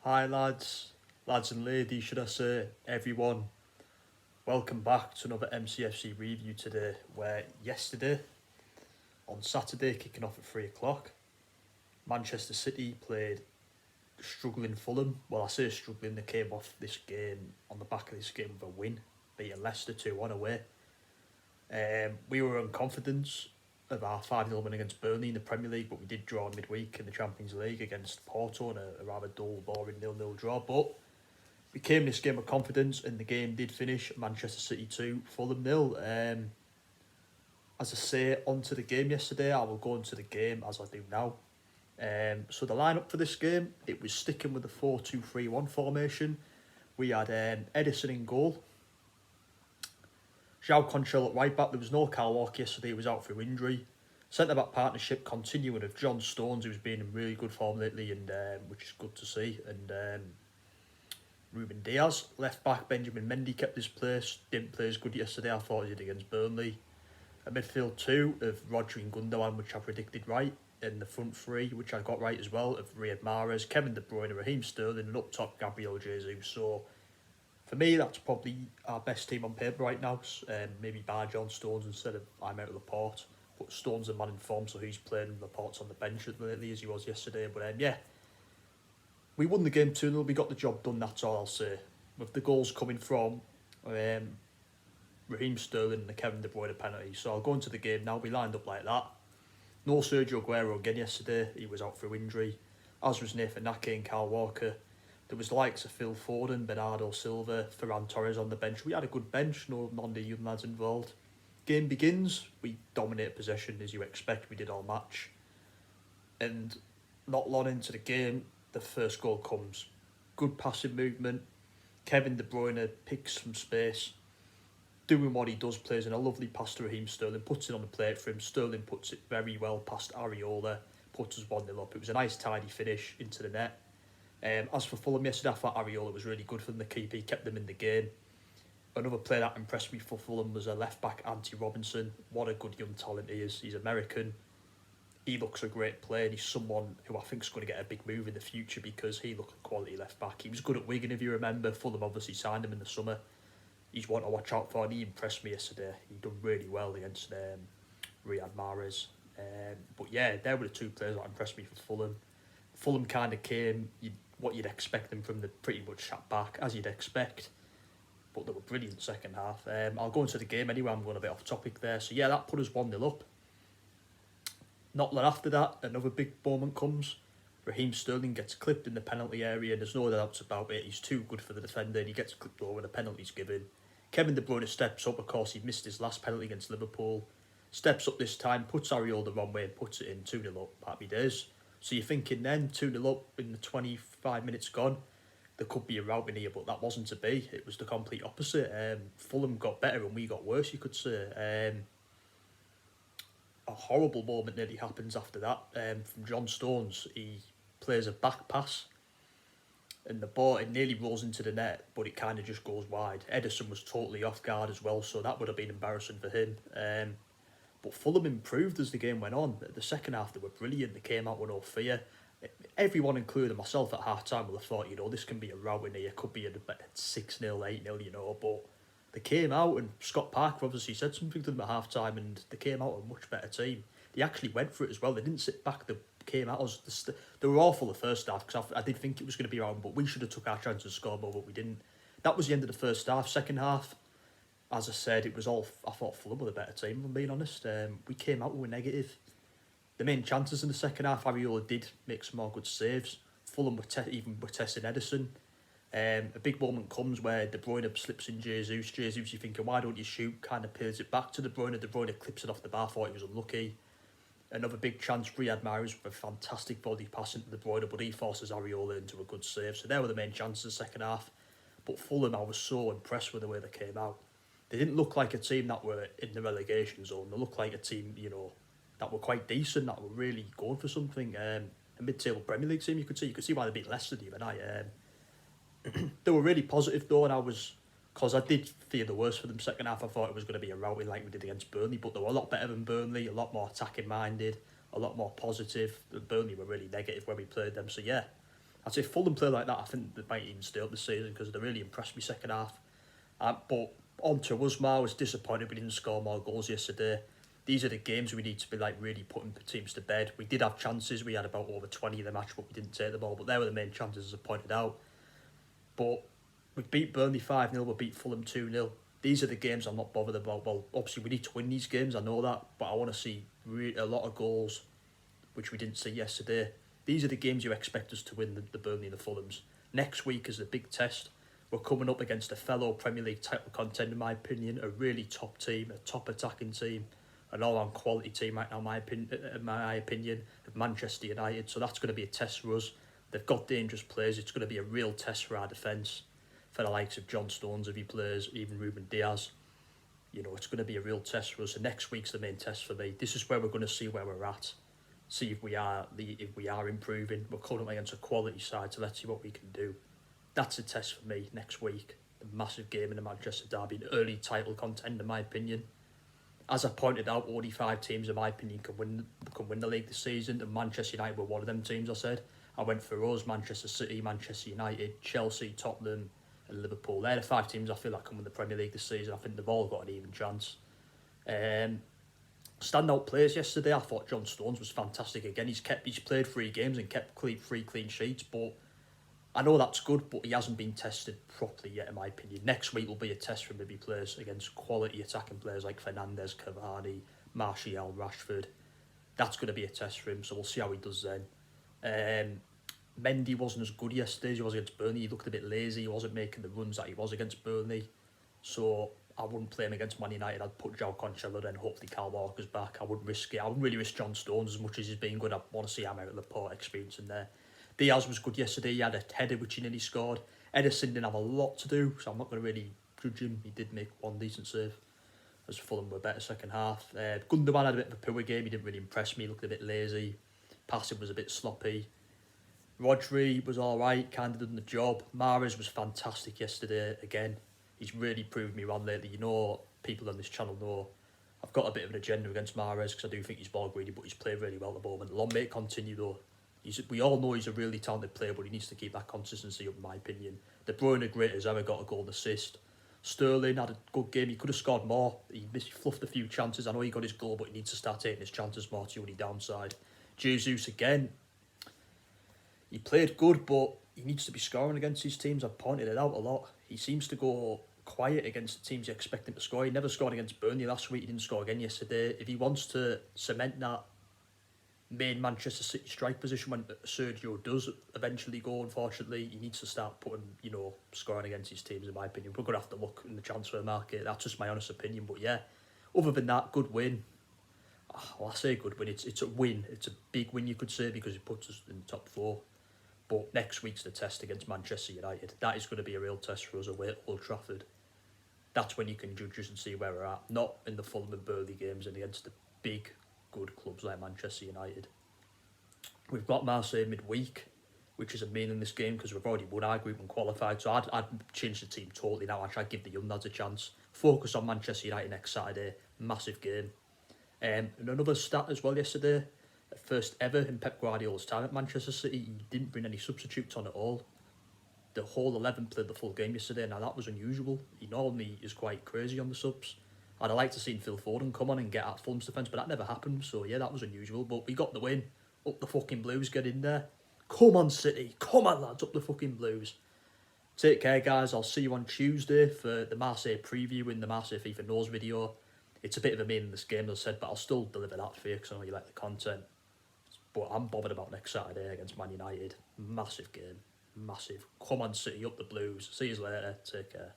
Hi lads and ladies, should I say, everyone. Welcome back to another MCFC review today, where yesterday, on Saturday, kicking off at 3 o'clock, Manchester City played struggling Fulham. Well, I say struggling, they came off this game, on the back of this game with a win, beating Leicester 2-1 away. We were on confidence of our 5-0 win against Burnley in the Premier League, but we did draw midweek in the Champions League against Porto in a rather dull, boring 0-0 draw. But we came this game with confidence, and the game did finish Manchester City 2, Fulham 0. As I say, onto the game yesterday, I will go into the game as I do now. So the lineup for this game, it was sticking with the 4-2-3-1 formation. We had Edison in goal. João Conchel at right back. There was no Kyle Walker yesterday, he was out through injury. Centre-back partnership continuing of John Stones, who's been in really good form lately, and which is good to see. And Ruben Diaz. Left back, Benjamin Mendy kept his place. Didn't play as good yesterday, I thought he did against Burnley. A midfield two of Rodri and Gundogan, which I predicted right. And the front three, which I got right as well, of Riyad Mahrez, Kevin De Bruyne, Raheem Sterling, and up top, Gabriel Jesus. So, for me, that's probably our best team on paper right now. Maybe bar John Stones instead of I'm out of Laporte. But Stones a man in form, so he's playing. Laporte's on the bench lately, as he was yesterday. But yeah, we won the game 2-0. We got the job done, that's all I'll say. With the goals coming from Raheem Sterling and the Kevin De Bruyne penalty. So I'll go into the game now. We lined up like that. No Sergio Aguero again yesterday. He was out through injury. As was Nathan Ake and Kyle Walker. There was the likes of Phil Foden, Bernardo Silva, Ferran Torres on the bench. We had a good bench, none of the young lads involved. Game begins, we dominate possession as you expect, we did all match. And not long into the game, the first goal comes. Good passing movement. Kevin De Bruyne picks some space. Doing what he does, plays in a lovely pass to Raheem Sterling, puts it on the plate for him. Sterling puts it very well past Areola, puts us 1-0 up. It was a nice tidy finish into the net. As for Fulham yesterday, I thought Areola was really good for them, the keeper. He kept them in the game. Another player that impressed me for Fulham was a left-back, Anthony Robinson. What a good young talent he is. He's American. He looks a great player, and he's someone who I think is going to get a big move in the future because he looked a quality left-back. He was good at Wigan, if you remember. Fulham obviously signed him in the summer. He's one to watch out for, and he impressed me yesterday. He done really well against Riyad Mahrez. But yeah, they were the two players that impressed me for Fulham. Fulham kind of came what you'd expect them from, the pretty much sat back as you'd expect, but they were brilliant second half. I'll go into the game anyway. I'm going a bit off topic there. So yeah, that put us 1-0 up. Not long after that, another big moment comes. Raheem Sterling gets clipped in the penalty area, and there's no doubts about it. He's too good for the defender, and he gets clipped over when the penalty's given. Kevin De Bruyne steps up. Of course, he missed his last penalty against Liverpool. Steps up this time, puts Areola the wrong way and puts it in. 2-0 up. Happy days. So you're thinking then, 2-0 up in the 25 minutes gone, there could be a rout in here, but that wasn't to be. It was the complete opposite. Fulham got better and we got worse, you could say. A horrible moment nearly happens after that from John Stones. He plays a back pass and the ball, it nearly rolls into the net, but it kind of just goes wide. Edison was totally off guard as well, so that would have been embarrassing for him. But Fulham improved as the game went on. The second half, they were brilliant. They came out with no fear. Everyone, including myself at half-time, will have thought, this can be a row in here. It could be a 6-0, 8-0, but they came out, and Scott Parker obviously said something to them at half-time, and they came out a much better team. They actually went for it as well. They didn't sit back. They came at us. They were awful the first half, because I did think it was going to be around, but we should have took our chance and scored more, but we didn't. That was the end of the first half. Second half, as I said, it was all, I thought Fulham were the better team, if I'm being honest. We came out, we were negative. The main chances in the second half, Areola did make some more good saves. Fulham were testing Edison. A big moment comes where De Bruyne slips in Jesus. Jesus, you're thinking, why don't you shoot? Kind of peels it back to De Bruyne. De Bruyne clips it off the bar, thought he was unlucky. Another big chance, Riyad Mahrez with a fantastic body pass into De Bruyne, but he forces Areola into a good save. So they were the main chances in the second half. But Fulham, I was so impressed with the way they came out. They didn't look like a team that were in the relegation zone. They looked like a team, that were quite decent, that were really going for something. A mid-table Premier League team, you could see why they beat Leicester the other night. They were really positive though, and because I did fear the worst for them second half. I thought it was going to be a routing like we did against Burnley, but they were a lot better than Burnley, a lot more attacking minded, a lot more positive. Burnley were really negative when we played them. So yeah, I'd say Fulham play like that, I think they might even stay up this season because they really impressed me second half. But on to us, I was disappointed we didn't score more goals yesterday. These are the games we need to be like really putting teams to bed. We did have chances. We had about over 20 in the match, but we didn't take the ball. But they were the main chances, as I pointed out. But we beat Burnley 5-0, we beat Fulham 2-0. These are the games I'm not bothered about. Well, obviously we need to win these games, I know that. But I want to see a lot of goals, which we didn't see yesterday. These are the games you expect us to win, the Burnley and the Fulhams. Next week is the big test. We're coming up against a fellow Premier League title contender, in my opinion, a really top team, a top attacking team, an all-round quality team right now, in my opinion, of Manchester United. So that's going to be a test for us. They've got dangerous players. It's going to be a real test for our defence, for the likes of John Stones if he plays, even Ruben Diaz. You know, it's going to be a real test for us. And next week's the main test for me. This is where we're going to see where we're at. See if we are improving. We're coming up against a quality side, so let's see what we can do. That's a test for me next week. A massive game in the Manchester derby, an early title contender, in my opinion. As I pointed out, only 5 teams, in my opinion, can win the league this season, and Manchester United were one of them teams. I said I went for us: Manchester City, Manchester United, Chelsea, Tottenham, and Liverpool. They're the 5 teams I feel like can win the Premier League this season. I think they've all got an even chance. Standout players yesterday, I thought John Stones was fantastic again. He's played 3 games and kept 3 clean sheets, but I know that's good, but he hasn't been tested properly yet, in my opinion. Next week will be a test for maybe players against quality attacking players like Fernandes, Cavani, Martial, Rashford. That's going to be a test for him, so we'll see how he does then. Mendy wasn't as good yesterday as he was against Burnley. He looked a bit lazy. He wasn't making the runs that he was against Burnley. So I wouldn't play him against Man United. I'd put João Cancelo and hopefully Kyle Walker's back. I wouldn't risk it. I wouldn't really risk John Stones as much as he's been good. I want to see him out of the poor experience in there. Diaz was good yesterday. He had a header which he nearly scored. Ederson didn't have a lot to do, so I'm not going to really judge him. He did make one decent save, as Fulham were better second half. Gundogan had a bit of a poor game. He didn't really impress me. He looked a bit lazy. Passing was a bit sloppy. Rodri was alright, kind of done the job. Mahrez was fantastic yesterday again. He's really proved me wrong lately. You know, people on this channel know I've got a bit of an agenda against Mahrez because I do think he's ball greedy, but he's played really well at the moment. Long may it continue though. We all know he's a really talented player, but he needs to keep that consistency up, in my opinion. De Bruyne, great as ever, got a goal and assist. Sterling had a good game. He could have scored more. He fluffed a few chances. I know he got his goal, but he needs to start taking his chances more, to the downside. Jesus, again, he played good, but he needs to be scoring against his teams. I've pointed it out a lot. He seems to go quiet against the teams you expect him to score. He never scored against Burnley last week. He didn't score again yesterday. If he wants to cement that main Manchester City strike position when Sergio does eventually go, unfortunately, he needs to start putting, scoring against his teams, in my opinion. We're going to have to look in the transfer market. That's just my honest opinion. But yeah, other than that, good win. Well, I say good win. It's a win. It's a big win, you could say, because it puts us in the top 4. But next week's the test against Manchester United. That is going to be a real test for us away at Old Trafford. That's when you can judge us and see where we're at. Not in the Fulham and Burnley games and against the big, good clubs like Manchester United. We've got Marseille midweek, which is a meaningless game because we've already won our group and qualified. So I'd change the team totally now. I'd give the young lads a chance. Focus on Manchester United next Saturday. Massive game. And another stat as well yesterday. First ever in Pep Guardiola's time at Manchester City, he didn't bring any substitutes on at all. The whole 11 played the full game yesterday. Now that was unusual. He normally is quite crazy on the subs. I'd have liked to see Phil Foden come on and get at Fulham's defence, but that never happened. So yeah, that was unusual. But we got the win. Up the fucking Blues, get in there. Come on, City. Come on, lads, up the fucking Blues. Take care, guys. I'll see you on Tuesday for the Marseille preview in the Marseille FIFA Knows video. It's a bit of a meaningless game, as I said, but I'll still deliver that for you because I know you like the content. But I'm bothered about next Saturday against Man United. Massive game. Massive. Come on, City, up the Blues. See you later. Take care.